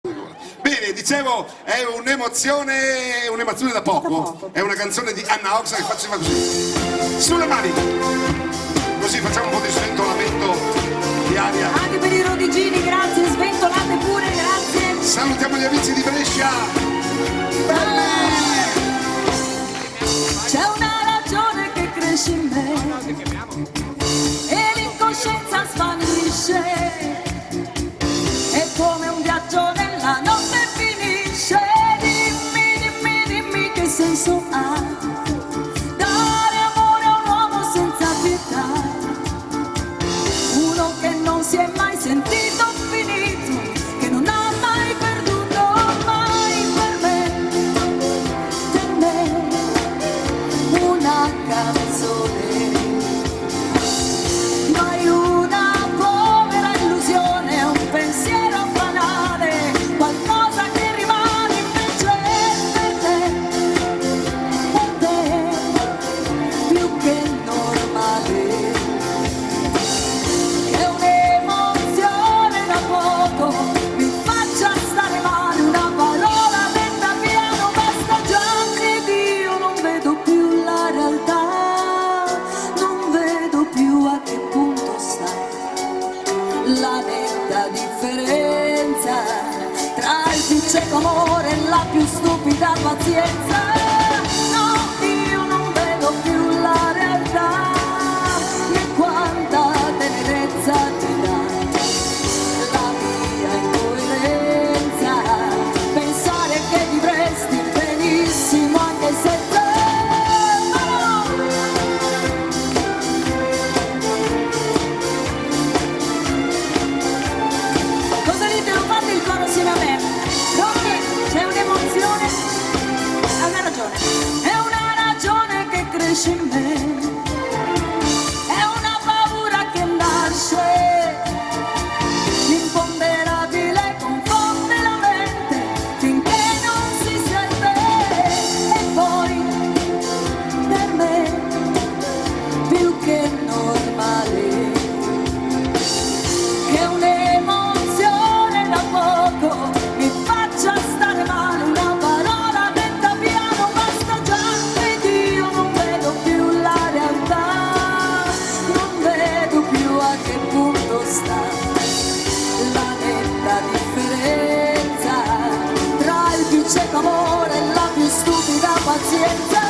Bene, dicevo, è un'emozione da poco. È una canzone di Anna Oxa che faceva così. Sulle mani! Così facciamo un po' di sventolamento di aria. Anche per i rodigini, grazie, sventolate pure, grazie. Salutiamo gli amici di Brescia. Belli! C'è una ragione che cresce in me e l'incoscienza svanisce. È come un viaggio nella notte finisce. Dimmi che senso ha dare amore a un uomo senza pietà, uno che non si è mai sentito finito, che non ha mai perduto mai. Per me una canzone, mai una povera illusione, un pensiero banale, qualcosa che rimane invece per te, più che normale. È un'emozione da poco, mi faccia stare male, una parola detta piano basta già, ed io non vedo più la realtà, non vedo più a che punto sta la netta differenza tra il più cieco amore e la più stupida pazienza. No, io non vedo più la realtà, né quanta tenerezza ti dà la mia incoerenza, pensare che vivresti benissimo anche senza. Cosa dite? Non fate il coro insieme a me. Pronti? C'è un'emozione, è una ragione, è una ragione che cresce in me, è una paura che nasce, l'imponderabile confonde la mente finché non si sente, e poi per me più che normale. Che un'emozione da poco mi faccia stare male, una parola detta piano basta già, ed io non vedo più la realtà, non vedo più a che punto sta la netta differenza tra il più cieco amore e la più stupida pazienza.